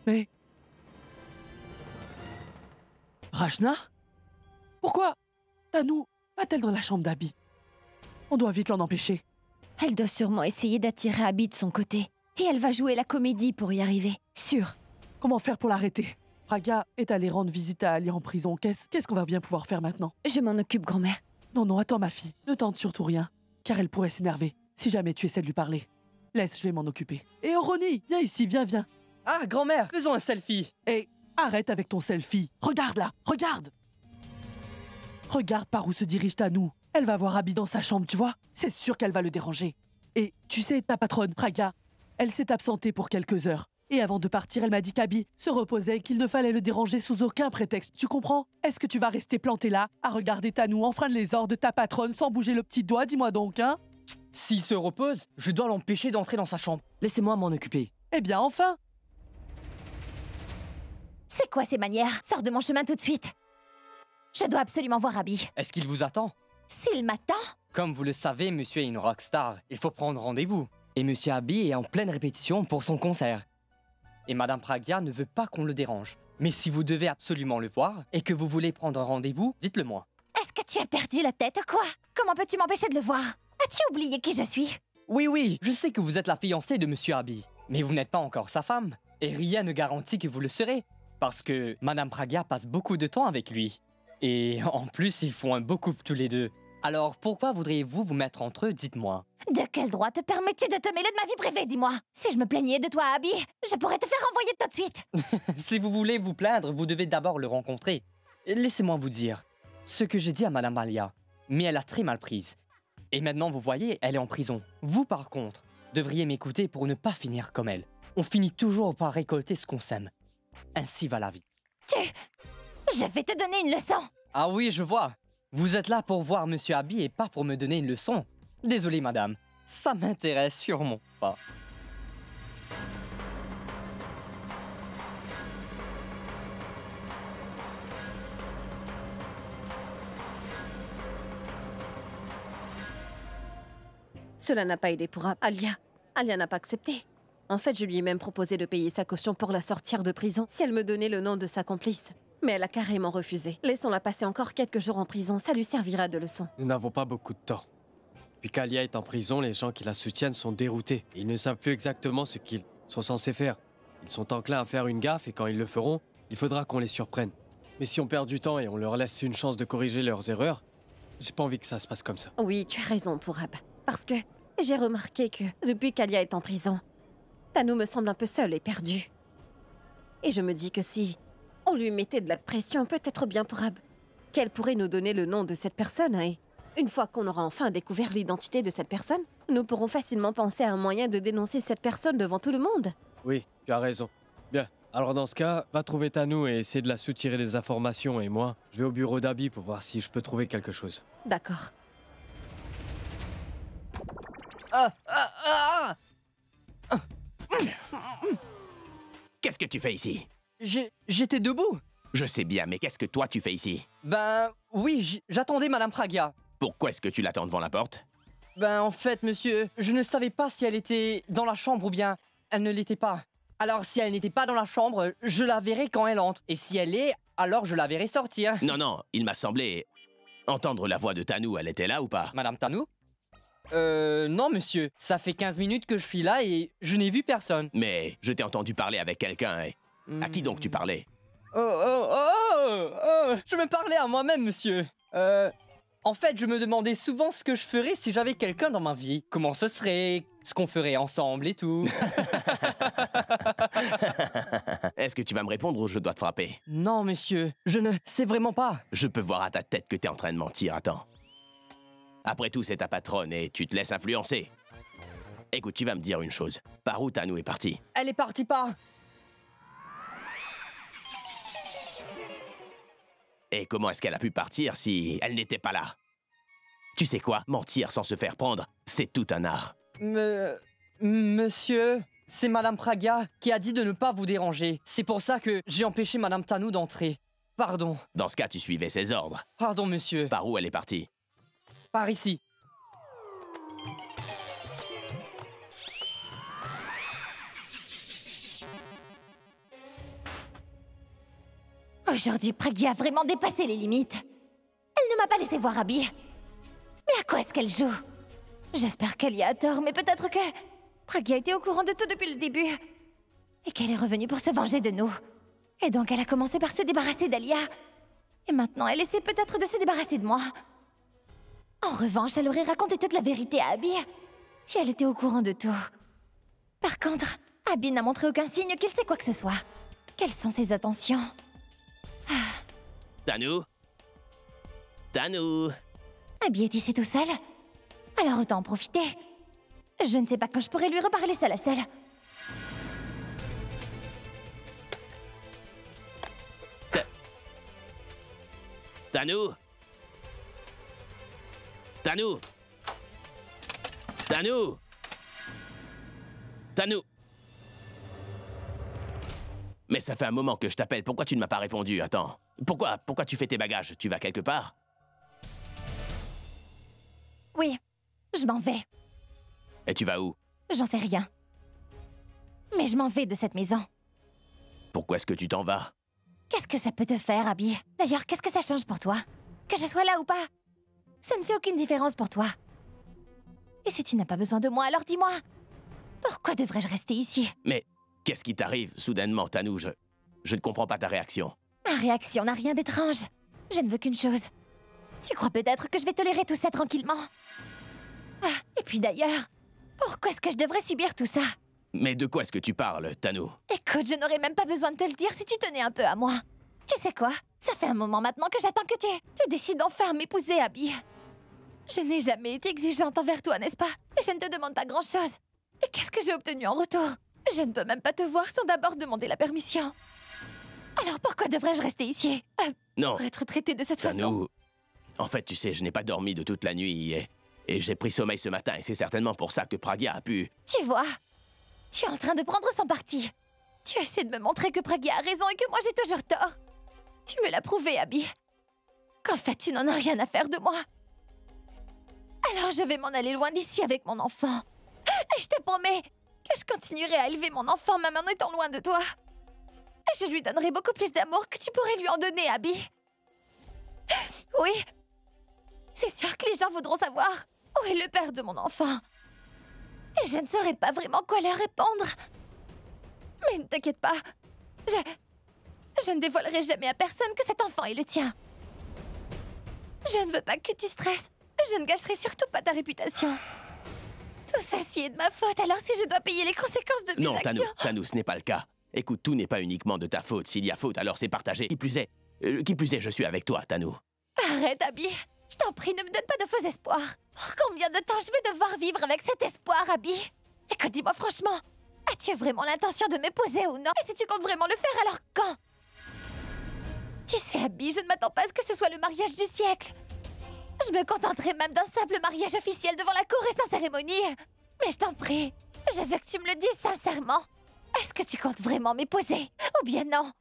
Mais... Rajna? Pourquoi Tanou va-t-elle dans la chambre d'Abby? On doit vite l'en empêcher. Elle doit sûrement essayer d'attirer Abby de son côté. Et elle va jouer la comédie pour y arriver. Sûr. Comment faire pour l'arrêter? Praga est allée rendre visite à Ali en prison. Qu'est-ce qu'on va bien pouvoir faire maintenant? Je m'en occupe, grand-mère. Non, attends ma fille. Ne tente surtout rien. Car elle pourrait s'énerver si jamais tu essaies de lui parler. Laisse, je vais m'en occuper. Et Ronnie, viens ici, viens. Ah, grand-mère, faisons un selfie. Et arrête avec ton selfie. Regarde là, regarde. Regarde par où se dirige Tanou. Elle va voir Abby dans sa chambre, tu vois? C'est sûr qu'elle va le déranger. Et tu sais, ta patronne, Praga, elle s'est absentée pour quelques heures. Et avant de partir, elle m'a dit qu'Abby se reposait et qu'il ne fallait le déranger sous aucun prétexte. Tu comprends? Est-ce que tu vas rester planté là, à regarder Tanou enfreindre les ordres de ta patronne sans bouger le petit doigt? Dis-moi donc, hein? S'il se repose, je dois l'empêcher d'entrer dans sa chambre. Laissez-moi m'en occuper. Eh bien, enfin! C'est quoi ces manières? Sors de mon chemin tout de suite. Je dois absolument voir Abby. Est-ce qu'il vous attend? S'il m'attend? Comme vous le savez, monsieur est une rockstar. Il faut prendre rendez-vous. Et monsieur Abby est en pleine répétition pour son concert. Et madame Praga ne veut pas qu'on le dérange. Mais si vous devez absolument le voir et que vous voulez prendre rendez-vous, dites-le moi. Est-ce que tu as perdu la tête ou quoi? Comment peux-tu m'empêcher de le voir? As-tu oublié qui je suis? Oui, je sais que vous êtes la fiancée de monsieur Abby. Mais vous n'êtes pas encore sa femme. Et rien ne garantit que vous le serez. Parce que madame Praga passe beaucoup de temps avec lui. Et en plus, ils font un beau couple tous les deux. Alors pourquoi voudriez-vous vous mettre entre eux, dites-moi? De quel droit te permets-tu de te mêler de ma vie privée, dis-moi? Si je me plaignais de toi, Abby, je pourrais te faire renvoyer tout de suite. Si vous voulez vous plaindre, vous devez d'abord le rencontrer. Laissez-moi vous dire ce que j'ai dit à madame Alia. Mais elle a très mal prise. Et maintenant, vous voyez, elle est en prison. Vous, par contre, devriez m'écouter pour ne pas finir comme elle. On finit toujours par récolter ce qu'on sème. Ainsi va la vie. Je vais te donner une leçon. Ah oui, je vois. Vous êtes là pour voir monsieur Abby et pas pour me donner une leçon. Désolé, madame. Ça m'intéresse sûrement pas. Cela n'a pas aidé pour Alia. Alia n'a pas accepté. En fait, je lui ai même proposé de payer sa caution pour la sortir de prison si elle me donnait le nom de sa complice. Mais elle a carrément refusé. Laissons-la passer encore quelques jours en prison, ça lui servira de leçon. Nous n'avons pas beaucoup de temps. Depuis qu'Alia est en prison, les gens qui la soutiennent sont déroutés. Ils ne savent plus exactement ce qu'ils sont censés faire. Ils sont enclins à faire une gaffe et quand ils le feront, il faudra qu'on les surprenne. Mais si on perd du temps et on leur laisse une chance de corriger leurs erreurs, j'ai pas envie que ça se passe comme ça. Oui, tu as raison, Pourab. Parce que j'ai remarqué que depuis qu'Alia est en prison, Tanou me semble un peu seule et perdue. Et je me dis que si on lui mettait de la pression, peut-être bien Pourab, qu'elle pourrait nous donner le nom de cette personne. Et une fois qu'on aura enfin découvert l'identité de cette personne, nous pourrons facilement penser à un moyen de dénoncer cette personne devant tout le monde. Oui, tu as raison. Bien, alors dans ce cas, va trouver Tanou et essaie de la soutirer des informations et moi, je vais au bureau d'Abby pour voir si je peux trouver quelque chose. D'accord. Qu'est-ce que tu fais ici? J'étais debout. Je sais bien, mais qu'est-ce que toi tu fais ici? Ben oui, j'attendais madame Praga. Pourquoi est-ce que tu l'attends devant la porte? Ben en fait, monsieur, je ne savais pas si elle était dans la chambre ou bien elle ne l'était pas. Alors si elle n'était pas dans la chambre, je la verrai quand elle entre. Et si elle est, alors je la verrai sortir. Non, il m'a semblé entendre la voix de Tanou, elle était là ou pas? Madame Tanou? Non, monsieur. Ça fait 15 minutes que je suis là et je n'ai vu personne. Mais je t'ai entendu parler avec quelqu'un et... À qui donc tu parlais? Je me parlais à moi-même, monsieur. En fait, je me demandais souvent ce que je ferais si j'avais quelqu'un dans ma vie. Comment ce serait, ce qu'on ferait ensemble et tout. Est-ce que tu vas me répondre ou je dois te frapper? Non, monsieur, je ne sais vraiment pas. Je peux voir à ta tête que t'es en train de mentir, attends. Après tout, c'est ta patronne et tu te laisses influencer. Écoute, tu vas me dire une chose. Par où Tanou est partie? Elle est partie par... Et comment est-ce qu'elle a pu partir si elle n'était pas là? Tu sais quoi? Mentir sans se faire prendre, c'est tout un art. Monsieur, c'est Madame Praga qui a dit de ne pas vous déranger. C'est pour ça que j'ai empêché Madame Tanou d'entrer. Pardon. Dans ce cas, tu suivais ses ordres. Pardon, monsieur. Par où elle est partie? Par ici. Aujourd'hui, Pragya a vraiment dépassé les limites. Elle ne m'a pas laissé voir Abby. Mais à quoi est-ce qu'elle joue? J'espère qu'Alia a tort, mais peut-être que Pragya était au courant de tout depuis le début. Et qu'elle est revenue pour se venger de nous. Et donc elle a commencé par se débarrasser d'Alia. Et maintenant elle essaie peut-être de se débarrasser de moi. En revanche, elle aurait raconté toute la vérité à Abby si elle était au courant de tout. Par contre, Abby n'a montré aucun signe qu'il sait quoi que ce soit. Quelles sont ses intentions? Tanou? Tanou? Abby est ici tout seul? Alors autant en profiter. Je ne sais pas quand je pourrais lui reparler seule à seule. Tanou? Tanou? Tanou? Tanou? Mais ça fait un moment que je t'appelle, pourquoi tu ne m'as pas répondu? Attends, pourquoi tu fais tes bagages? Tu vas quelque part? Oui, je m'en vais. Et tu vas où? J'en sais rien. Mais je m'en vais de cette maison. Pourquoi est-ce que tu t'en vas? Qu'est-ce que ça peut te faire, Abby? D'ailleurs, qu'est-ce que ça change pour toi? Que je sois là ou pas? Ça ne fait aucune différence pour toi. Et si tu n'as pas besoin de moi, alors dis-moi. Pourquoi devrais-je rester ici? Mais qu'est-ce qui t'arrive soudainement, Tanou? Je ne comprends pas ta réaction. Ma réaction n'a rien d'étrange. Je ne veux qu'une chose. Tu crois peut-être que je vais tolérer tout ça tranquillement? Ah, et puis d'ailleurs, pourquoi est-ce que je devrais subir tout ça? Mais de quoi est-ce que tu parles, Tanou? Écoute, je n'aurais même pas besoin de te le dire si tu tenais un peu à moi. Tu sais quoi? Ça fait un moment maintenant que j'attends que tu décides enfin à m'épouser, Abby. Je n'ai jamais été exigeante envers toi, n'est-ce pas? Et je ne te demande pas grand-chose. Et qu'est-ce que j'ai obtenu en retour? Je ne peux même pas te voir sans d'abord demander la permission. Alors pourquoi devrais-je rester ici? Non, Pour être traitée de cette façon? Tanou, en fait, tu sais, je n'ai pas dormi de toute la nuit et j'ai pris sommeil ce matin et c'est certainement pour ça que Pragya a pu... Tu vois? Tu es en train de prendre son parti. Tu essaies de me montrer que Pragya a raison et que moi j'ai toujours tort. Tu me l'as prouvé, Abby. Qu'en fait, tu n'en as rien à faire de moi. Alors je vais m'en aller loin d'ici avec mon enfant. Et je te promets que je continuerai à élever mon enfant même en étant loin de toi. Et je lui donnerai beaucoup plus d'amour que tu pourrais lui en donner, Abby. Oui. C'est sûr que les gens voudront savoir où est le père de mon enfant. Et je ne saurais pas vraiment quoi leur répondre. Mais ne t'inquiète pas. Je ne dévoilerai jamais à personne que cet enfant est le tien. Je ne veux pas que tu stresses. Je ne gâcherai surtout pas ta réputation. Tout ceci est de ma faute, alors si je dois payer les conséquences de mes Non, actions... Tanou, ce n'est pas le cas. Écoute, tout n'est pas uniquement de ta faute. S'il y a faute, alors c'est partagé. Qui plus est, je suis avec toi, Tanou. Arrête, Abby. Je t'en prie, ne me donne pas de faux espoirs. Combien de temps je vais devoir vivre avec cet espoir, Abby? Écoute, dis-moi franchement, as-tu vraiment l'intention de m'épouser ou non? Et si tu comptes vraiment le faire, alors quand? Tu sais, Abby, je ne m'attends pas à ce que ce soit le mariage du siècle. Je me contenterai même d'un simple mariage officiel devant la cour et sans cérémonie. Mais je t'en prie, je veux que tu me le dises sincèrement. Est-ce que tu comptes vraiment m'épouser? Ou bien non?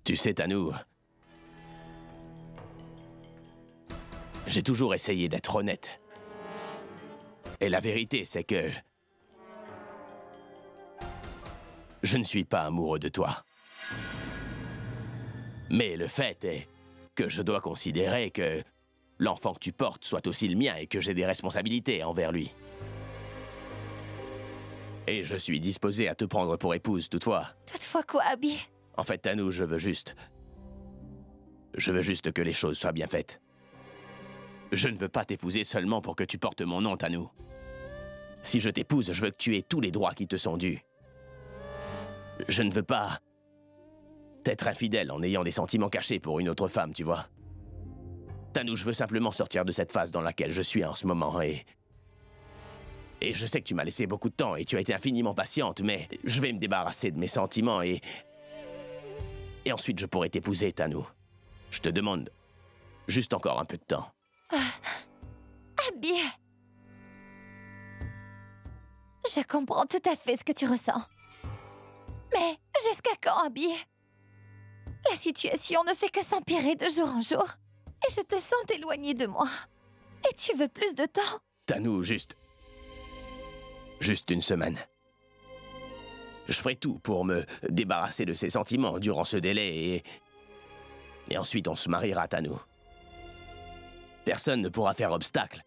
Tu sais, Tanou, j'ai toujours essayé d'être honnête. Et la vérité, c'est que... je ne suis pas amoureux de toi. Mais le fait est que je dois considérer que l'enfant que tu portes soit aussi le mien et que j'ai des responsabilités envers lui. Et je suis disposé à te prendre pour épouse, toutefois. Toutefois quoi, Abby? En fait, Tanou, je veux juste que les choses soient bien faites. Je ne veux pas t'épouser seulement pour que tu portes mon nom, Tanou. Si je t'épouse, je veux que tu aies tous les droits qui te sont dus. Je ne veux pas t'être infidèle en ayant des sentiments cachés pour une autre femme, tu vois. Tanou, je veux simplement sortir de cette phase dans laquelle je suis en ce moment et je sais que tu m'as laissé beaucoup de temps et tu as été infiniment patiente, mais je vais me débarrasser de mes sentiments et ensuite je pourrai t'épouser, Tanou. Je te demande Juste encore un peu de temps. Abby. Je comprends tout à fait ce que tu ressens. Mais jusqu'à quand, Abby? La situation ne fait que s'empirer de jour en jour. Et je te sens éloignée de moi. Et tu veux plus de temps? Tanou, juste une semaine. Je ferai tout pour me débarrasser de ces sentiments durant ce délai et ensuite on se mariera, Tanou. Personne ne pourra faire obstacle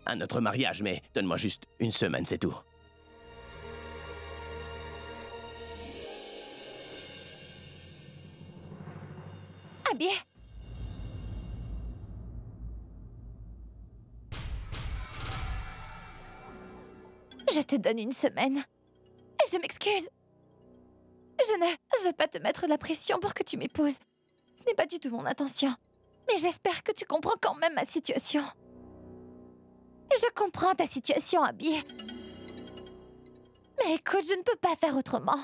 à notre mariage, mais donne-moi juste une semaine, c'est tout. Abby. Je te donne une semaine. Et je m'excuse. Je ne veux pas te mettre la pression pour que tu m'épouses. Ce n'est pas du tout mon intention. Mais j'espère que tu comprends quand même ma situation. Et je comprends ta situation, Abby. Mais écoute, je ne peux pas faire autrement.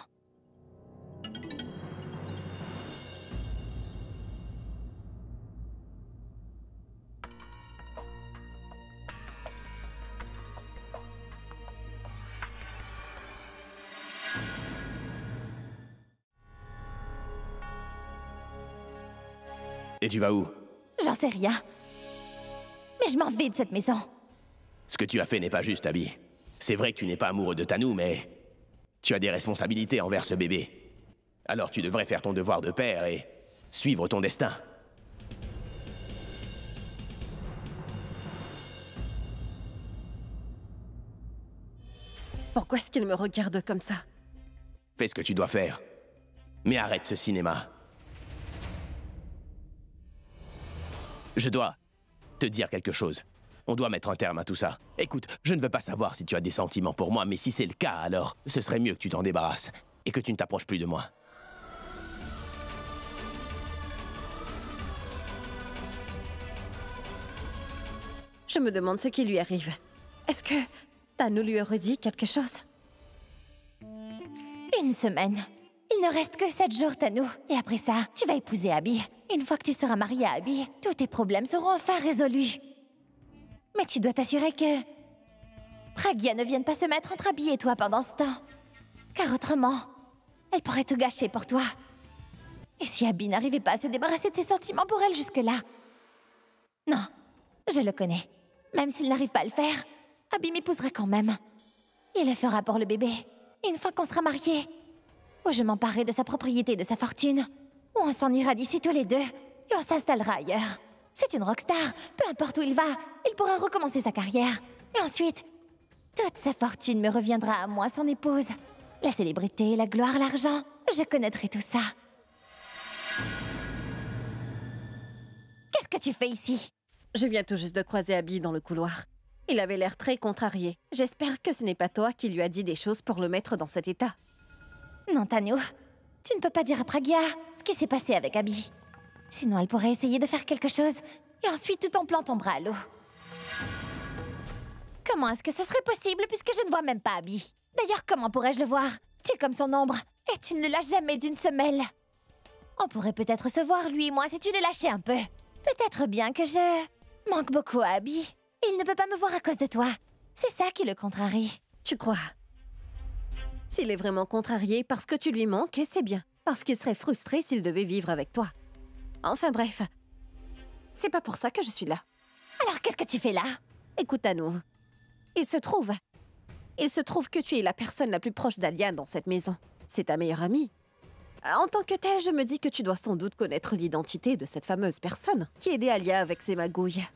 Et tu vas où? J'en sais rien. Mais je m'en vais de cette maison. Ce que tu as fait n'est pas juste, Abby. C'est vrai que tu n'es pas amoureux de Tanou, mais tu as des responsabilités envers ce bébé. Alors tu devrais faire ton devoir de père et suivre ton destin. Pourquoi est-ce qu'il me regarde comme ça? Fais ce que tu dois faire. Mais arrête ce cinéma. Je dois te dire quelque chose. On doit mettre un terme à tout ça. Écoute, je ne veux pas savoir si tu as des sentiments pour moi, mais si c'est le cas, alors ce serait mieux que tu t'en débarrasses et que tu ne t'approches plus de moi. Je me demande ce qui lui arrive. Est-ce que Tanou lui aurait dit quelque chose? Une semaine. Il ne reste que 7 jours, Tanou. Et après ça, tu vas épouser Abby. Une fois que tu seras mariée à Abby, tous tes problèmes seront enfin résolus. Mais tu dois t'assurer que Pragya ne vienne pas se mettre entre Abby et toi pendant ce temps. Car autrement, elle pourrait tout gâcher pour toi. Et si Abby n'arrivait pas à se débarrasser de ses sentiments pour elle jusque-là? Non, je le connais. Même s'il n'arrive pas à le faire, Abby m'épousera quand même. Il le fera pour le bébé. Et une fois qu'on sera mariés, ou je m'emparerai de sa propriété et de sa fortune, ou on s'en ira d'ici tous les deux, et on s'installera ailleurs. C'est une rockstar, peu importe où il va, il pourra recommencer sa carrière. Et ensuite, toute sa fortune me reviendra à moi, son épouse. La célébrité, la gloire, l'argent, je connaîtrai tout ça. Qu'est-ce que tu fais ici? Je viens tout juste de croiser Abby dans le couloir. Il avait l'air très contrarié. J'espère que ce n'est pas toi qui lui as dit des choses pour le mettre dans cet état. Non, Tanou. Tu ne peux pas dire à Pragya ce qui s'est passé avec Abby. Sinon, elle pourrait essayer de faire quelque chose, et ensuite tout ton plan tombera à l'eau. Comment est-ce que ce serait possible puisque je ne vois même pas Abby? D'ailleurs, comment pourrais-je le voir? Tu es comme son ombre, et tu ne le lâches jamais d'une semelle. On pourrait peut-être se voir, lui et moi, si tu le lâchais un peu. Peut-être bien que je manque beaucoup à Abby. Il ne peut pas me voir à cause de toi. C'est ça qui le contrarie. Tu crois? S'il est vraiment contrarié parce que tu lui manques, c'est bien. Parce qu'il serait frustré s'il devait vivre avec toi. Enfin bref, c'est pas pour ça que je suis là. Alors qu'est-ce que tu fais là? Écoute, Tanou, il se trouve que tu es la personne la plus proche d'Alia dans cette maison. C'est ta meilleure amie. En tant que telle, je me dis que tu dois sans doute connaître l'identité de cette fameuse personne qui aidait Alia avec ses magouilles.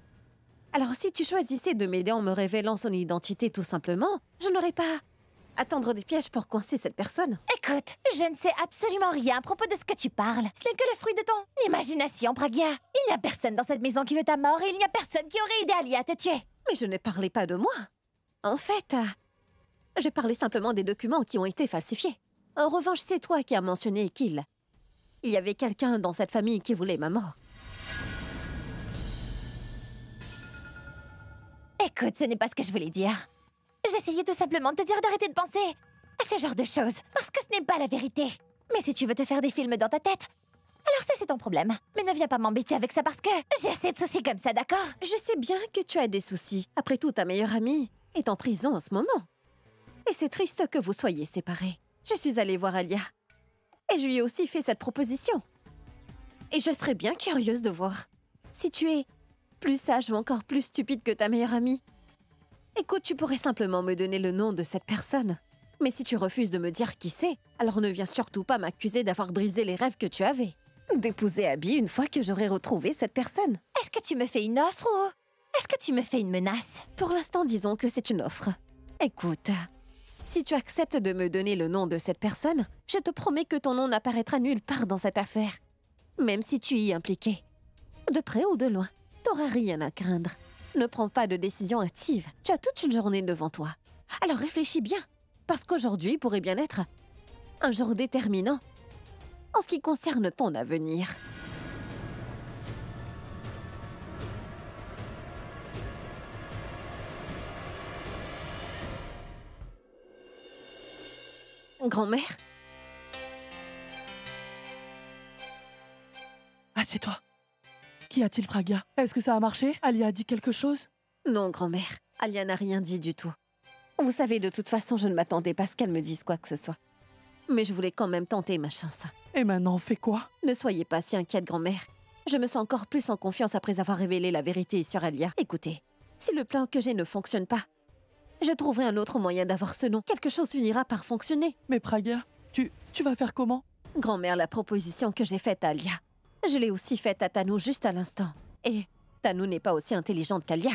Alors si tu choisissais de m'aider en me révélant son identité tout simplement, je n'aurais pas à tendre des pièges pour coincer cette personne. Écoute, je ne sais absolument rien à propos de ce que tu parles. Ce n'est que le fruit de ton imagination, Pragya. Il n'y a personne dans cette maison qui veut ta mort et il n'y a personne qui aurait aidé Alia à te tuer. Mais je ne parlais pas de moi. En fait, je parlais simplement des documents qui ont été falsifiés. En revanche, c'est toi qui as mentionné qu'il y avait quelqu'un dans cette famille qui voulait ma mort. Écoute, ce n'est pas ce que je voulais dire. J'essayais tout simplement de te dire d'arrêter de penser à ce genre de choses, parce que ce n'est pas la vérité. Mais si tu veux te faire des films dans ta tête, Alors ça, c'est ton problème. Mais ne viens pas m'embêter avec ça parce que j'ai assez de soucis comme ça, d'accord? Je sais bien que tu as des soucis. Après tout, ta meilleure amie est en prison en ce moment. Et c'est triste que vous soyez séparés. Je suis allée voir Alia. Et je lui ai aussi fait cette proposition. Et je serais bien curieuse de voir si tu es plus sage ou encore plus stupide que ta meilleure amie. Écoute, tu pourrais simplement me donner le nom de cette personne. Mais si tu refuses de me dire qui c'est, alors ne viens surtout pas m'accuser d'avoir brisé les rêves que tu avais. D'épouser Abby une fois que j'aurai retrouvé cette personne. Est-ce que tu me fais une offre ou est-ce que tu me fais une menace? Pour l'instant, disons que c'est une offre. Écoute, si tu acceptes de me donner le nom de cette personne, je te promets que ton nom n'apparaîtra nulle part dans cette affaire. Même si tu y es impliqué. De près ou de loin, t'auras rien à craindre. Ne prends pas de décision hâtive. Tu as toute une journée devant toi. Alors réfléchis bien, parce qu'aujourd'hui pourrait bien être un jour déterminant en ce qui concerne ton avenir. Grand-mère? Assieds-toi. Qu'y a-t-il, Pragya? Est-ce que ça a marché? Alia a dit quelque chose? Non, grand-mère. Alia n'a rien dit du tout. Vous savez, de toute façon, je ne m'attendais pas à ce qu'elle me dise quoi que ce soit. Mais je voulais quand même tenter ma chance. Et maintenant, on fait quoi? Ne soyez pas si inquiète, grand-mère. Je me sens encore plus en confiance après avoir révélé la vérité sur Alia. Écoutez, si le plan que j'ai ne fonctionne pas, je trouverai un autre moyen d'avoir ce nom. Quelque chose finira par fonctionner. Mais Pragya, tu vas faire comment? Grand-mère, la proposition que j'ai faite à Alia, je l'ai aussi faite à Tanou juste à l'instant. Et Tanou n'est pas aussi intelligente qu'Alia.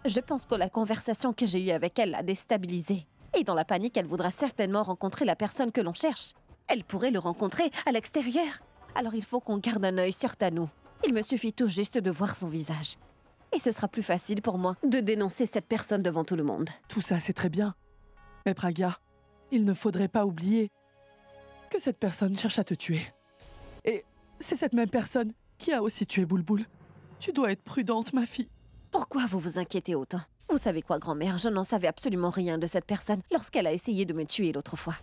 Je pense que la conversation que j'ai eue avec elle l'a déstabilisée. Et dans la panique, elle voudra certainement rencontrer la personne que l'on cherche. Elle pourrait le rencontrer à l'extérieur. Alors il faut qu'on garde un œil sur Tanou. Il me suffit tout juste de voir son visage. Et ce sera plus facile pour moi de dénoncer cette personne devant tout le monde. Tout ça, c'est très bien. Mais Pragya, il ne faudrait pas oublier que cette personne cherche à te tuer. Et c'est cette même personne qui a aussi tué Boulboul. Tu dois être prudente, ma fille. Pourquoi vous vous inquiétez autant? Vous savez quoi, grand-mère? Je n'en savais absolument rien de cette personne lorsqu'elle a essayé de me tuer l'autre fois.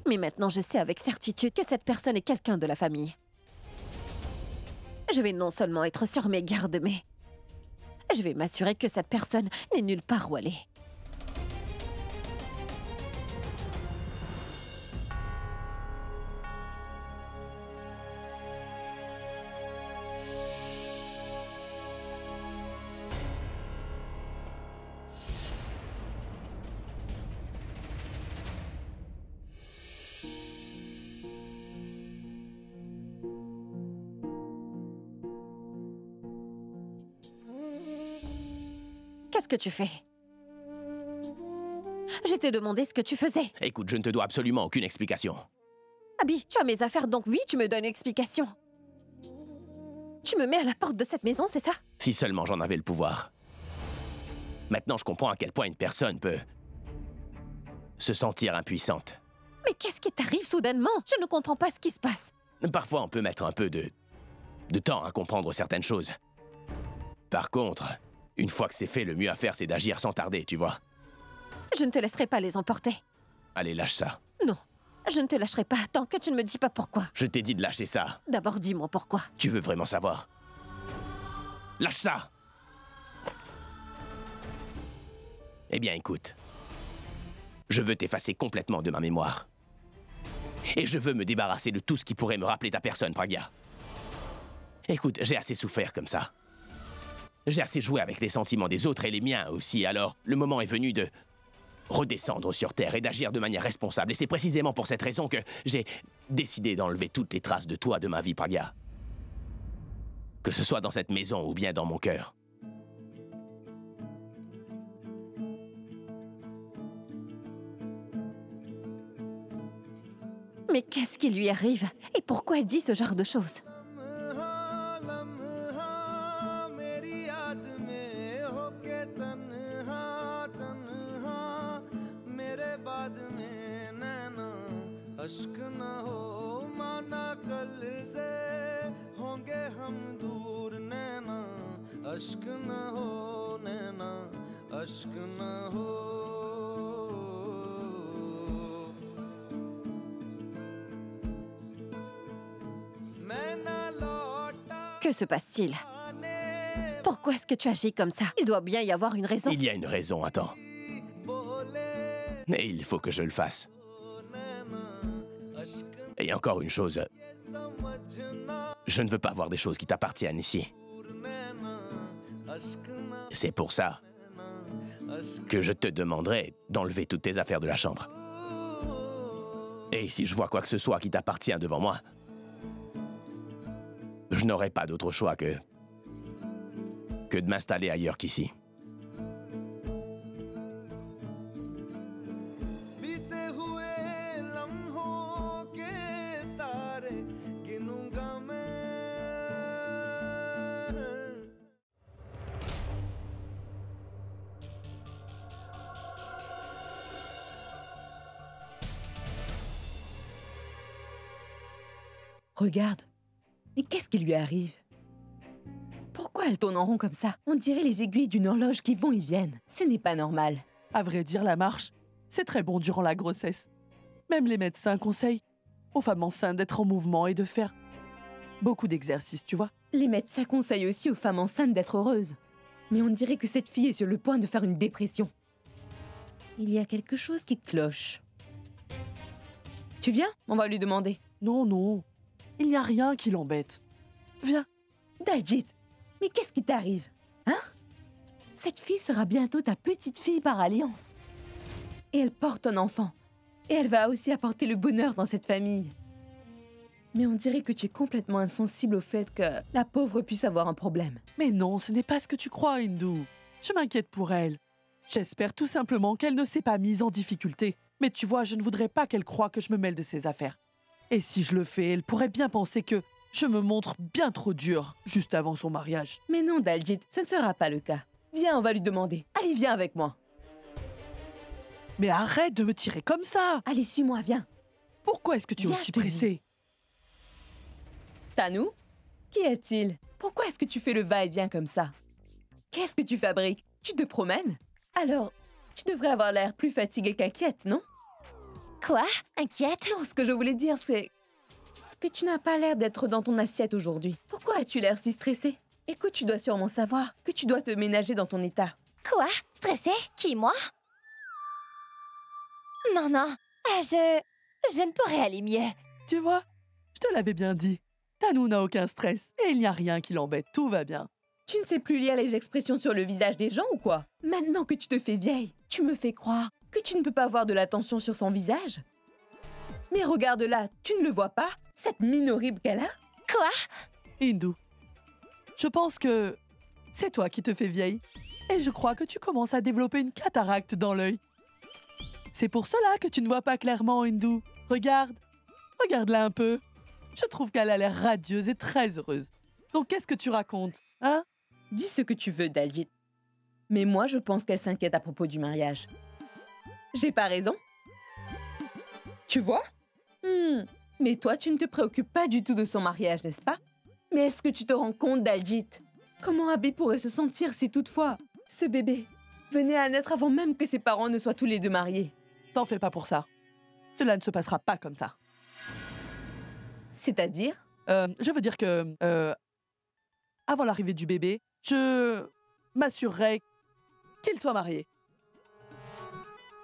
Mais maintenant, je sais avec certitude que cette personne est quelqu'un de la famille. Je vais non seulement être sur mes gardes, mais je vais m'assurer que cette personne n'est nulle part où aller. Qu'est-ce que tu fais? Je t'ai demandé ce que tu faisais. Écoute, je ne te dois absolument aucune explication. Abby, tu as mes affaires, donc oui, tu me donnes une explication. Tu me mets à la porte de cette maison, c'est ça? Si seulement j'en avais le pouvoir. Maintenant, je comprends à quel point une personne peut se sentir impuissante. Mais qu'est-ce qui t'arrive soudainement? Je ne comprends pas ce qui se passe. Parfois, on peut mettre un peu de temps à comprendre certaines choses. Par contre, une fois que c'est fait, le mieux à faire, c'est d'agir sans tarder, tu vois. Je ne te laisserai pas les emporter. Allez, lâche ça. Non, je ne te lâcherai pas tant que tu ne me dis pas pourquoi. Je t'ai dit de lâcher ça. D'abord, dis-moi pourquoi. Tu veux vraiment savoir? Lâche ça! Eh bien, écoute. Je veux t'effacer complètement de ma mémoire. Et je veux me débarrasser de tout ce qui pourrait me rappeler ta personne, Pragya. Écoute, j'ai assez souffert comme ça. J'ai assez joué avec les sentiments des autres et les miens aussi, alors le moment est venu de redescendre sur Terre et d'agir de manière responsable. Et c'est précisément pour cette raison que j'ai décidé d'enlever toutes les traces de toi de ma vie, Pragya. Que ce soit dans cette maison ou bien dans mon cœur. Mais qu'est-ce qui lui arrive? Et pourquoi elle dit ce genre de choses? अश्क न हो माना कल से होंगे हम दूर नैना अश्क न हो नैना अश्क न हो मैं Que se passe-t-il? Pourquoi est-ce que tu agis comme ça? Il doit bien y avoir une raison. Il y a une raison, attends. Et il faut que je le fasse. Et encore une chose. Je ne veux pas voir des choses qui t'appartiennent ici. C'est pour ça que je te demanderai d'enlever toutes tes affaires de la chambre. Et si je vois quoi que ce soit qui t'appartient devant moi, je n'aurai pas d'autre choix que de m'installer ailleurs qu'ici. Regarde. Mais qu'est-ce qui lui arrive? Pourquoi elle tourne en rond comme ça? On dirait les aiguilles d'une horloge qui vont et viennent. Ce n'est pas normal. À vrai dire, la marche, c'est très bon durant la grossesse. Même les médecins conseillent aux femmes enceintes d'être en mouvement et de faire beaucoup d'exercices, tu vois. Les médecins conseillent aussi aux femmes enceintes d'être heureuses. Mais on dirait que cette fille est sur le point de faire une dépression. Il y a quelque chose qui cloche. Tu viens? On va lui demander. Non, non. Il n'y a rien qui l'embête. Viens. Daljit, mais qu'est-ce qui t'arrive? Hein? Cette fille sera bientôt ta petite fille par alliance. Et elle porte un enfant. Et elle va aussi apporter le bonheur dans cette famille. Mais on dirait que tu es complètement insensible au fait que la pauvre puisse avoir un problème. Mais non, ce n'est pas ce que tu crois, Hindou. Je m'inquiète pour elle. J'espère tout simplement qu'elle ne s'est pas mise en difficulté. Mais tu vois, je ne voudrais pas qu'elle croie que je me mêle de ses affaires. Et si je le fais, elle pourrait bien penser que je me montre bien trop dure juste avant son mariage. Mais non, Daljit, ce ne sera pas le cas. Viens, on va lui demander. Allez, viens avec moi. Mais arrête de me tirer comme ça! Allez, suis-moi, viens. Pourquoi est-ce que tu es Viens, aussi je te dis. pressée? Tanou? Qui est-il? Pourquoi est-ce que tu fais le va-et-vient comme ça? Qu'est-ce que tu fabriques? Tu te promènes? Alors, tu devrais avoir l'air plus fatiguée qu'inquiète, non? Quoi? Inquiète? Non, ce que je voulais dire, c'est que tu n'as pas l'air d'être dans ton assiette aujourd'hui. Pourquoi as-tu l'air si stressée? Écoute, tu dois sûrement savoir que tu dois te ménager dans ton état. Quoi? Stressée? Qui, moi? Non, non. Je ne pourrais aller mieux. Tu vois, je te l'avais bien dit. Tanou n'a aucun stress et il n'y a rien qui l'embête, tout va bien. Tu ne sais plus lire les expressions sur le visage des gens ou quoi? Maintenant que tu te fais vieille, tu me fais croire que tu ne peux pas voir de la tension sur son visage? Mais regarde-la, tu ne le vois pas? Cette mine horrible qu'elle a? Quoi? Hindou, je pense que c'est toi qui te fais vieille. Et je crois que tu commences à développer une cataracte dans l'œil. C'est pour cela que tu ne vois pas clairement, Hindou. Regarde, regarde-la un peu. Je trouve qu'elle a l'air radieuse et très heureuse. Donc qu'est-ce que tu racontes, hein? Dis ce que tu veux, Daljit. Mais moi, je pense qu'elle s'inquiète à propos du mariage. J'ai pas raison? Tu vois? Mais toi, tu ne te préoccupes pas du tout de son mariage, n'est-ce pas? Mais est-ce que tu te rends compte, Daljit? Comment Abby pourrait se sentir si toutefois ce bébé venait à naître avant même que ses parents ne soient tous les deux mariés? T'en fais pas pour ça. Cela ne se passera pas comme ça. C'est-à-dire? Je veux dire que, avant l'arrivée du bébé, je m'assurerai qu'il soit marié.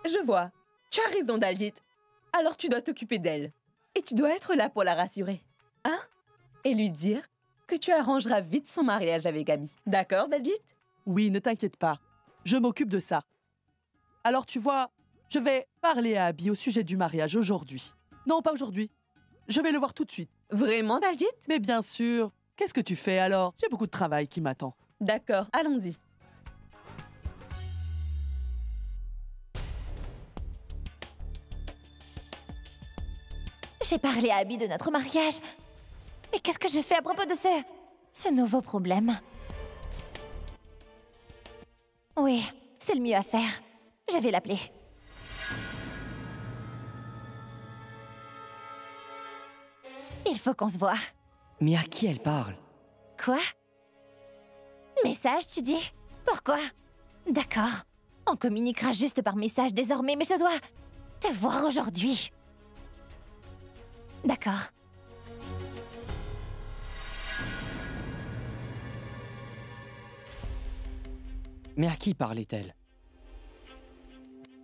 Je vois. Tu as raison, Daljit. Alors tu dois t'occuper d'elle. Et tu dois être là pour la rassurer. Hein? Et lui dire que tu arrangeras vite son mariage avec Abby. D'accord, Daljit? Oui, ne t'inquiète pas. Je m'occupe de ça. Alors tu vois, je vais parler à Abby au sujet du mariage aujourd'hui. Non, pas aujourd'hui. Je vais le voir tout de suite. Vraiment, Daljit? Mais bien sûr. Qu'est-ce que tu fais alors? J'ai beaucoup de travail qui m'attend. D'accord, allons-y. J'ai parlé à Abby de notre mariage. Mais qu'est-ce que je fais à propos de ce nouveau problème? Oui, c'est le mieux à faire. Je vais l'appeler. Il faut qu'on se voie. Mais à qui elle parle? Quoi? Message, tu dis? Pourquoi? D'accord. On communiquera juste par message désormais, mais je dois te voir aujourd'hui. D'accord. Mais à qui parlait-elle?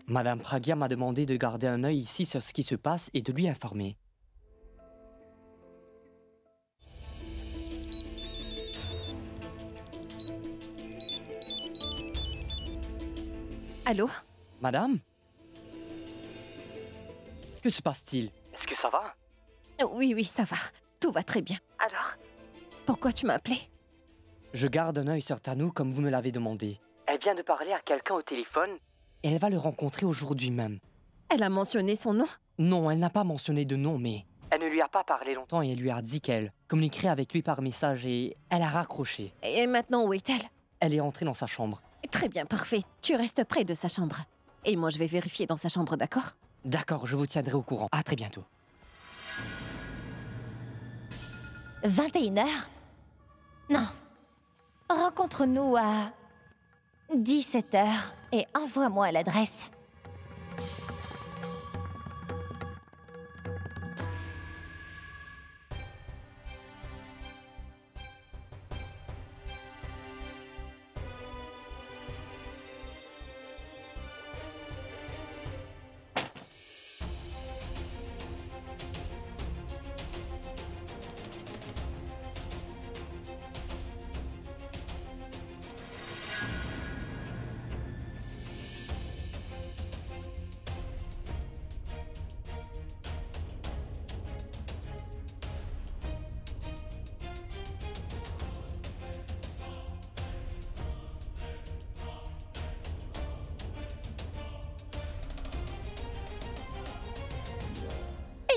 Madame Pragya m'a demandé de garder un œil ici sur ce qui se passe et de lui informer. Allô? Madame? Que se passe-t-il? Est-ce que ça va? Oui, oui, ça va. Tout va très bien. Alors? Pourquoi tu m'as appelé? Je garde un œil sur Tanou comme vous me l'avez demandé. Elle vient de parler à quelqu'un au téléphone et elle va le rencontrer aujourd'hui même. Elle a mentionné son nom? Non, elle n'a pas mentionné de nom, mais elle ne lui a pas parlé longtemps et elle lui a dit qu'elle communiquerait avec lui par message et elle a raccroché. Et maintenant, où est-elle? Elle est entrée dans sa chambre. Très bien, parfait. Tu restes près de sa chambre. Et moi, je vais vérifier dans sa chambre, d'accord? D'accord, je vous tiendrai au courant. À très bientôt. 21h? Non. Rencontre-nous à 17h et envoie-moi l'adresse.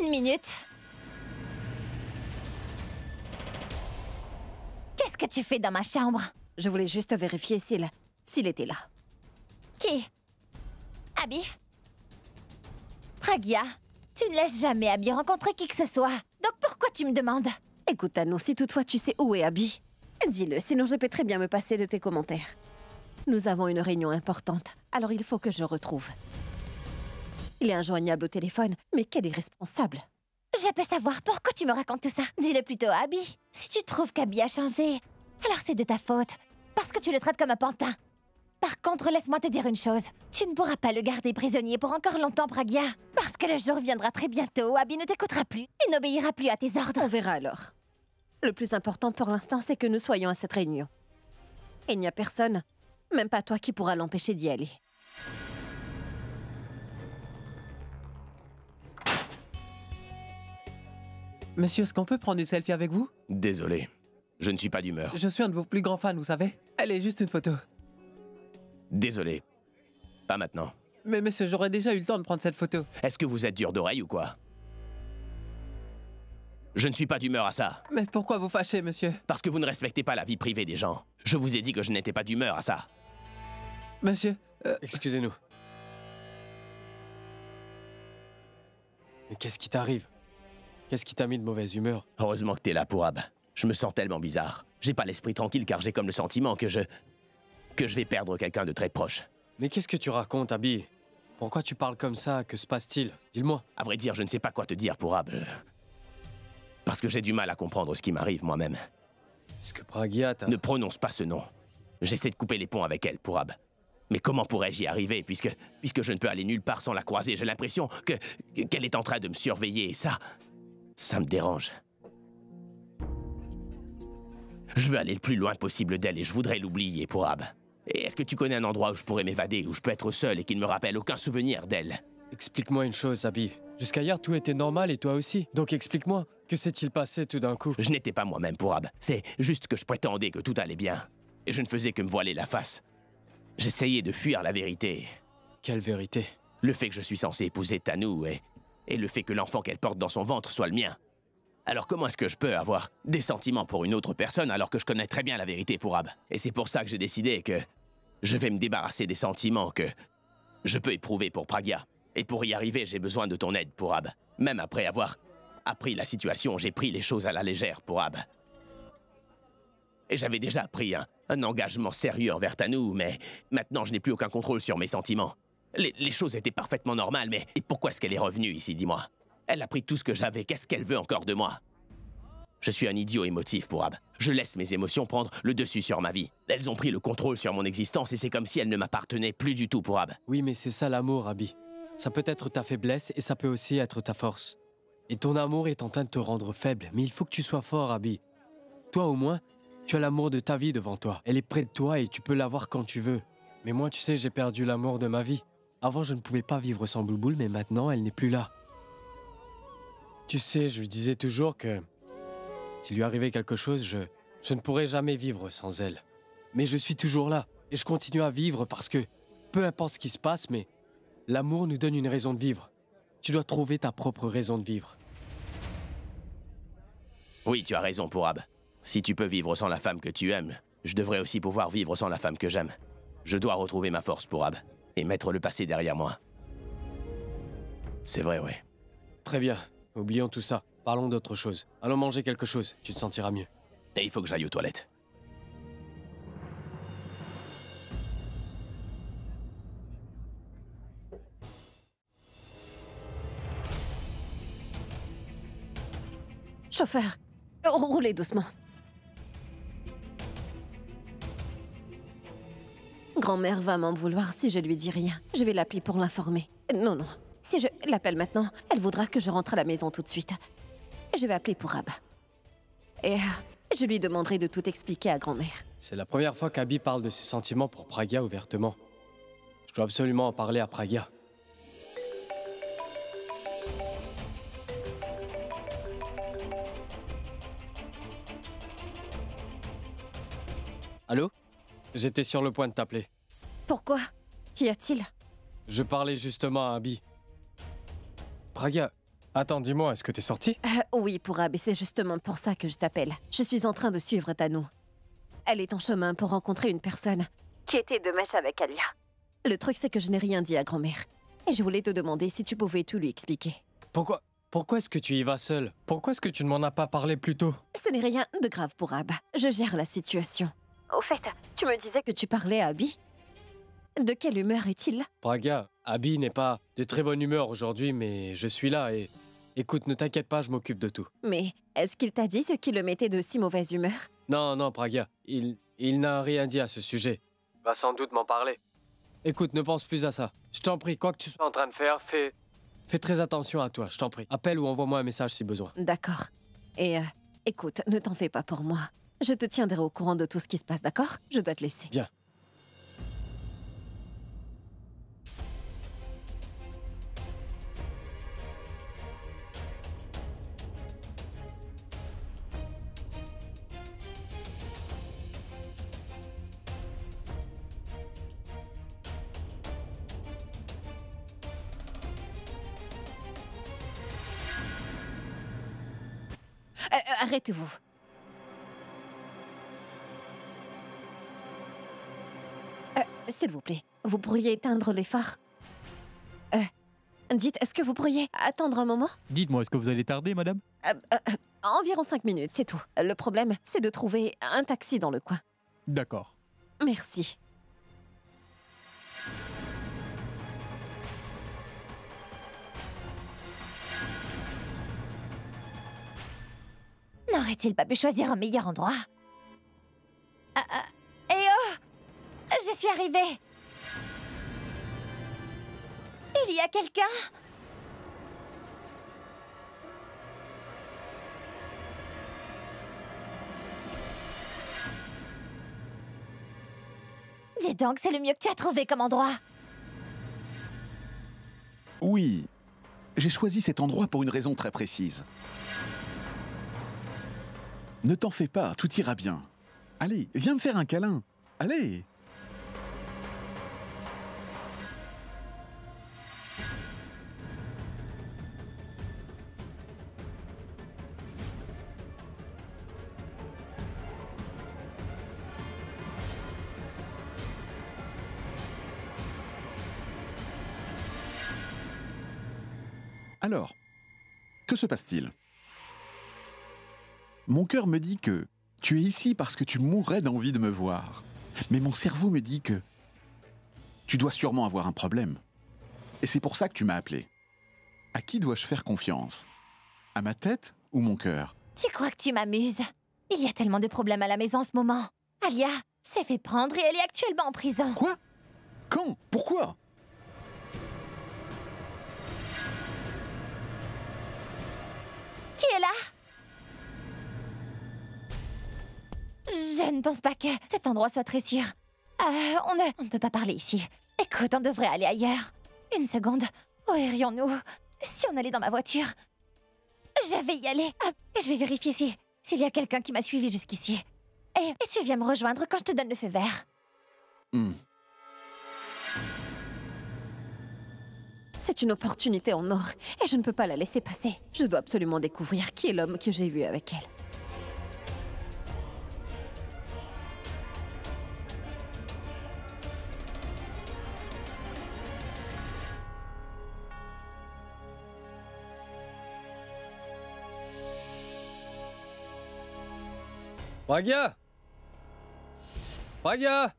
Une minute. Qu'est-ce que tu fais dans ma chambre? Je voulais juste vérifier s'il était là. Qui? Abby? Pragya, tu ne laisses jamais Abby rencontrer qui que ce soit. Donc pourquoi tu me demandes? Écoute, Tanou, si toutefois tu sais où est Abby, dis-le, sinon je peux très bien me passer de tes commentaires. Nous avons une réunion importante, alors il faut que je le retrouve. Il est injoignable au téléphone, mais quel irresponsable. Je peux savoir pourquoi tu me racontes tout ça. Dis-le plutôt à Abby. Si tu trouves qu'Abby a changé, alors c'est de ta faute. Parce que tu le traites comme un pantin. Par contre, laisse-moi te dire une chose. Tu ne pourras pas le garder prisonnier pour encore longtemps, Pragya. Parce que le jour viendra très bientôt où Abby ne t'écoutera plus et n'obéira plus à tes ordres. On verra alors. Le plus important pour l'instant, c'est que nous soyons à cette réunion. Et il n'y a personne, même pas toi, qui pourra l'empêcher d'y aller. Monsieur, est-ce qu'on peut prendre une selfie avec vous? Désolé, je ne suis pas d'humeur. Je suis un de vos plus grands fans, vous savez. Allez, juste une photo. Désolé, pas maintenant. Mais monsieur, j'aurais déjà eu le temps de prendre cette photo. Est-ce que vous êtes dur d'oreille ou quoi? Je ne suis pas d'humeur à ça. Mais pourquoi vous fâchez, monsieur? Parce que vous ne respectez pas la vie privée des gens. Je vous ai dit que je n'étais pas d'humeur à ça. Monsieur, Excusez-nous. Mais qu'est-ce qui t'arrive? Qu'est-ce qui t'a mis de mauvaise humeur? Heureusement que t'es là, Pourab. Je me sens tellement bizarre. J'ai pas l'esprit tranquille car j'ai comme le sentiment que je vais perdre quelqu'un de très proche. Mais qu'est-ce que tu racontes, Abby? Pourquoi tu parles comme ça? Que se passe-t-il? Dis-le-moi. À vrai dire, je ne sais pas quoi te dire, Pourab. Parce que j'ai du mal à comprendre ce qui m'arrive moi-même. Est-ce que Pragya t'a... Ne prononce pas ce nom. J'essaie de couper les ponts avec elle, Pourab. Mais comment pourrais-je y arriver puisque je ne peux aller nulle part sans la croiser? J'ai l'impression qu'elle est en train de me surveiller et ça me dérange. Je veux aller le plus loin possible d'elle et je voudrais l'oublier, Pourab. Et est-ce que tu connais un endroit où je pourrais m'évader, où je peux être seul et qui ne me rappelle aucun souvenir d'elle? Explique-moi une chose, Abby. Jusqu'à hier, tout était normal et toi aussi. Donc explique-moi, que s'est-il passé tout d'un coup? Je n'étais pas moi-même, Pourab. C'est juste que je prétendais que tout allait bien. Et je ne faisais que me voiler la face. J'essayais de fuir la vérité. Quelle vérité? Le fait que je suis censé épouser Tanou et le fait que l'enfant qu'elle porte dans son ventre soit le mien. Alors comment est-ce que je peux avoir des sentiments pour une autre personne alors que je connais très bien la vérité, Pourab? Et c'est pour ça que j'ai décidé que je vais me débarrasser des sentiments que je peux éprouver pour Pragya. Et pour y arriver, j'ai besoin de ton aide, Pourab. Même après avoir appris la situation, j'ai pris les choses à la légère, Pourab. Et j'avais déjà pris un engagement sérieux envers Tanou, mais maintenant je n'ai plus aucun contrôle sur mes sentiments. Les choses étaient parfaitement normales, mais et pourquoi est-ce qu'elle est revenue ici, dis-moi? Elle a pris tout ce que j'avais, qu'est-ce qu'elle veut encore de moi? Je suis un idiot émotif, Pourab. Je laisse mes émotions prendre le dessus sur ma vie. Elles ont pris le contrôle sur mon existence et c'est comme si elles ne m'appartenaient plus du tout, Pourab. Oui, mais c'est ça l'amour, Abby. Ça peut être ta faiblesse et ça peut aussi être ta force. Et ton amour est en train de te rendre faible, mais il faut que tu sois fort, Abby. Toi, au moins, tu as l'amour de ta vie devant toi. Elle est près de toi et tu peux l'avoir quand tu veux. Mais moi, tu sais, j'ai perdu l'amour de ma vie. Avant, je ne pouvais pas vivre sans Boulboul, mais maintenant, elle n'est plus là. Tu sais, je lui disais toujours que s'il lui arrivait quelque chose, je ne pourrais jamais vivre sans elle. Mais je suis toujours là et je continue à vivre parce que, peu importe ce qui se passe, mais l'amour nous donne une raison de vivre. Tu dois trouver ta propre raison de vivre. Oui, tu as raison, Pourab. Si tu peux vivre sans la femme que tu aimes, je devrais aussi pouvoir vivre sans la femme que j'aime. Je dois retrouver ma force, Pourab, et mettre le passé derrière moi. C'est vrai, ouais. Très bien. Oublions tout ça. Parlons d'autre chose. Allons manger quelque chose. Tu te sentiras mieux. Et il faut que j'aille aux toilettes. Chauffeur, roulez doucement. Grand-mère va m'en vouloir si je lui dis rien. Je vais l'appeler pour l'informer. Non, non. Si je l'appelle maintenant, elle voudra que je rentre à la maison tout de suite. Je vais appeler Pourab. Et je lui demanderai de tout expliquer à grand-mère. C'est la première fois qu'Abby parle de ses sentiments pour Pragya ouvertement. Je dois absolument en parler à Pragya. Allô? J'étais sur le point de t'appeler. Pourquoi? Qu'y a-t-il? Je parlais justement à Abby. Pragya, attends, dis-moi, est-ce que t'es sortie? Oui, Pourab, et c'est justement pour ça que je t'appelle. Je suis en train de suivre Tanou. Elle est en chemin pour rencontrer une personne qui était de mèche avec Alia. Le truc, c'est que je n'ai rien dit à grand-mère. Et je voulais te demander si tu pouvais tout lui expliquer. Pourquoi est-ce que tu y vas seule? Pourquoi est-ce que tu ne m'en as pas parlé plus tôt? Ce n'est rien de grave, Pourab. Je gère la situation. Au fait, tu me disais que tu parlais à Abby. De quelle humeur est-il? Pragya, Abby n'est pas de très bonne humeur aujourd'hui, mais je suis là et... Écoute, ne t'inquiète pas, je m'occupe de tout. Mais est-ce qu'il t'a dit ce qui le mettait de si mauvaise humeur? Non, Pragya, il n'a rien dit à ce sujet. Il va sans doute m'en parler. Écoute, ne pense plus à ça. Je t'en prie, quoi que tu sois en train de faire, fais très attention à toi, je t'en prie. Appelle ou envoie-moi un message si besoin. D'accord. Et écoute, ne t'en fais pas pour moi. Je te tiendrai au courant de tout ce qui se passe, d'accord? Je dois te laisser. Bien. Arrêtez-vous. S'il vous plaît, vous pourriez éteindre les phares? Dites, est-ce que vous pourriez attendre un moment? Dites-moi, est-ce que vous allez tarder, madame? Environ 5 minutes, c'est tout. Le problème, c'est de trouver un taxi dans le coin. D'accord. Merci. N'aurait-il pas pu choisir un meilleur endroit? Eh oh! Je suis arrivée! Il y a quelqu'un? Dis donc, c'est le mieux que tu as trouvé comme endroit. Oui, j'ai choisi cet endroit pour une raison très précise. Ne t'en fais pas, tout ira bien. Allez, viens me faire un câlin. Allez! Alors, que se passe-t-il? Mon cœur me dit que tu es ici parce que tu mourrais d'envie de me voir. Mais mon cerveau me dit que tu dois sûrement avoir un problème. Et c'est pour ça que tu m'as appelé. À qui dois-je faire confiance? À ma tête ou mon cœur? Tu crois que tu m'amuses? Il y a tellement de problèmes à la maison en ce moment. Alia s'est fait prendre et elle est actuellement en prison. Quoi? Quand? Pourquoi? Qui est là? Je ne pense pas que cet endroit soit très sûr. On ne peut pas parler ici. Écoute, on devrait aller ailleurs. Une seconde. Où irions-nous si on allait dans ma voiture? Je vais y aller. Et je vais vérifier s'il y a quelqu'un qui m'a suivi jusqu'ici. Et tu viens me rejoindre quand je te donne le feu vert. C'est une opportunité en or et je ne peux pas la laisser passer. Je dois absolument découvrir qui est l'homme que j'ai vu avec elle. Pragya! Pragya!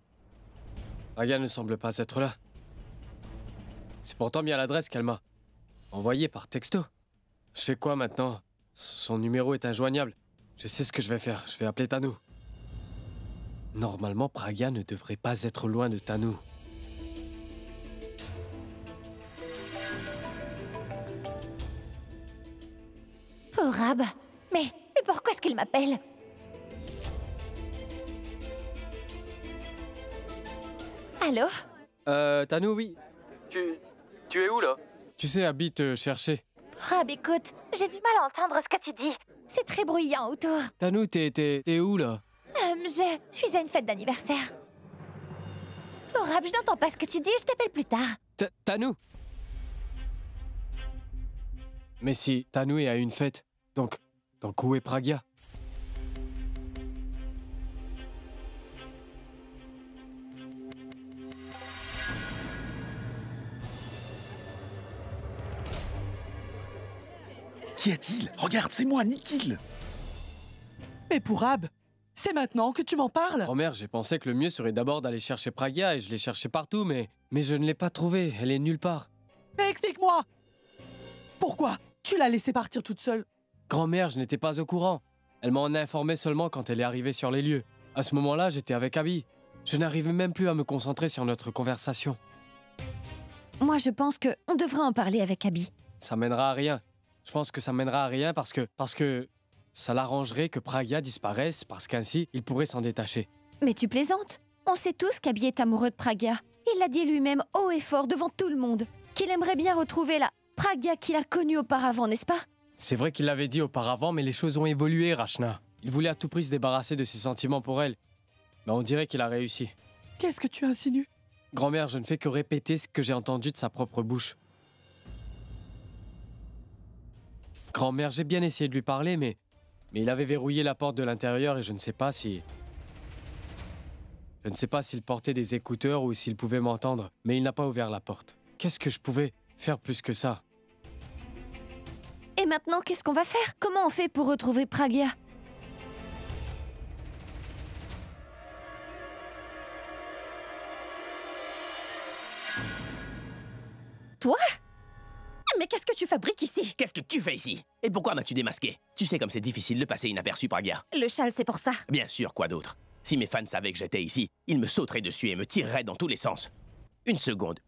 Pragya ne semble pas être là. C'est pourtant bien l'adresse qu'elle m'a envoyée par texto. Je fais quoi maintenant? Son numéro est injoignable. Je sais ce que je vais faire. Je vais appeler Tanu. Normalement, Pragya ne devrait pas être loin de Tanu. Pauvre Ab. Mais pourquoi est-ce qu'il m'appelle? Allô? Tanu, oui. Tu es où, là? Tu sais, Abby te cherchait. Rab, écoute, j'ai du mal à entendre ce que tu dis. C'est très bruyant autour. Tanu, t'es où, là? Je suis à une fête d'anniversaire. Oh, Rab, je n'entends pas ce que tu dis, je t'appelle plus tard. Tanu? Mais si Tanu est à une fête, donc où est Pragya? Qu'y a-t-il? Regarde, c'est moi, Nikhil! Mais pour Ab, c'est maintenant que tu m'en parles? Grand-mère, j'ai pensé que le mieux serait d'abord d'aller chercher Pragya et je l'ai cherchée partout, mais je ne l'ai pas trouvée. Elle est nulle part. Mais explique-moi! Pourquoi tu l'as laissée partir toute seule? Grand-mère, je n'étais pas au courant. Elle m'en a informé seulement quand elle est arrivée sur les lieux. À ce moment-là, j'étais avec Abby. Je n'arrivais même plus à me concentrer sur notre conversation. Moi, je pense qu'on devrait en parler avec Abby. Ça mènera à rien. Je pense que ça mènera à rien parce que ça l'arrangerait que Pragya disparaisse parce qu'ainsi, il pourrait s'en détacher. Mais tu plaisantes? On sait tous qu'Abby est amoureux de Pragya. Il l'a dit lui-même haut et fort devant tout le monde. Qu'il aimerait bien retrouver la Pragya qu'il a connue auparavant, n'est-ce pas? C'est vrai qu'il l'avait dit auparavant, mais les choses ont évolué, Rachna. Il voulait à tout prix se débarrasser de ses sentiments pour elle. Mais on dirait qu'il a réussi. Qu'est-ce que tu insinues? Grand-mère, je ne fais que répéter ce que j'ai entendu de sa propre bouche. Grand-mère, j'ai bien essayé de lui parler, mais il avait verrouillé la porte de l'intérieur et je ne sais pas si... Je ne sais pas s'il portait des écouteurs ou s'il pouvait m'entendre, mais il n'a pas ouvert la porte. Qu'est-ce que je pouvais faire plus que ça? Et maintenant, qu'est-ce qu'on va faire? Comment on fait pour retrouver Pragya? Toi? Mais qu'est-ce que tu fabriques ici? Qu'est-ce que tu fais ici? Et pourquoi m'as-tu démasqué? Tu sais comme c'est difficile de passer inaperçu, Pragya. Le châle, c'est pour ça. Bien sûr, quoi d'autre? Si mes fans savaient que j'étais ici, ils me sauteraient dessus et me tireraient dans tous les sens. Une seconde.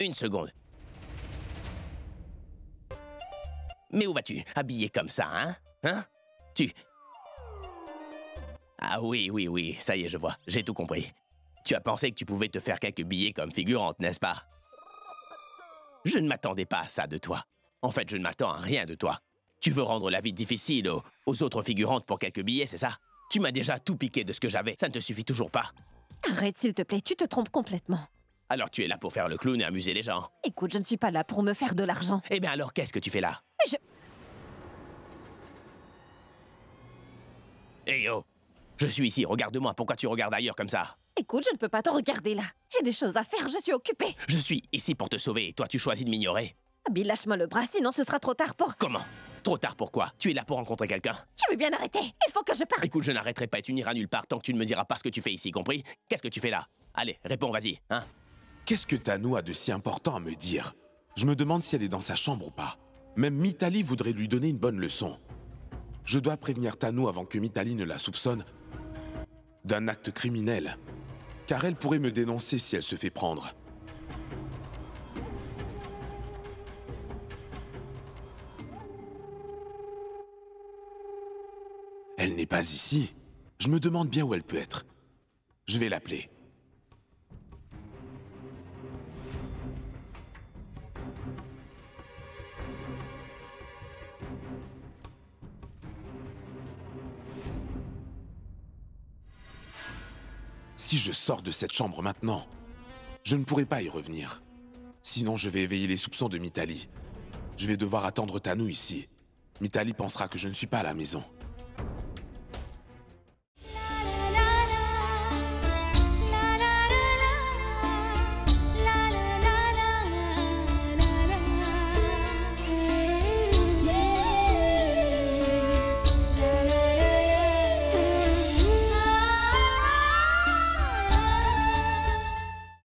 Mais où vas-tu? Habillé comme ça, hein? Hein? Ah oui, ça y est, je vois. J'ai tout compris. Tu as pensé que tu pouvais te faire quelques billets comme figurante, n'est-ce pas? Je ne m'attendais pas à ça de toi. En fait, je ne m'attends à rien de toi. Tu veux rendre la vie difficile aux autres figurantes pour quelques billets, c'est ça? Tu m'as déjà tout piqué de ce que j'avais. Ça ne te suffit toujours pas. Arrête, s'il te plaît, tu te trompes complètement. Alors tu es là pour faire le clown et amuser les gens. Écoute, je ne suis pas là pour me faire de l'argent. Eh bien alors, qu'est-ce que tu fais là? Hey oh! Je suis ici, regarde-moi. Pourquoi tu regardes ailleurs comme ça? Écoute, je ne peux pas te regarder là. J'ai des choses à faire, je suis occupée. Je suis ici pour te sauver et toi tu choisis de m'ignorer. Abby, lâche-moi le bras, sinon ce sera trop tard pour... Comment? Trop tard pourquoi? Tu es là pour rencontrer quelqu'un? Tu veux bien arrêter? Il faut que je parte. Écoute, je n'arrêterai pas et tu n'iras nulle part tant que tu ne me diras pas ce que tu fais ici, compris? Qu'est-ce que tu fais là? Allez, réponds, vas-y, hein? Qu'est-ce que Tanu a de si important à me dire? Je me demande si elle est dans sa chambre ou pas. Même Mitali voudrait lui donner une bonne leçon. Je dois prévenir Tanou avant que Mitali ne la soupçonne d'un acte criminel. Car elle pourrait me dénoncer si elle se fait prendre. Elle n'est pas ici. Je me demande bien où elle peut être. Je vais l'appeler. Si je sors de cette chambre maintenant, je ne pourrai pas y revenir. Sinon, je vais éveiller les soupçons de Mitali. Je vais devoir attendre Tanou ici. Mitali pensera que je ne suis pas à la maison.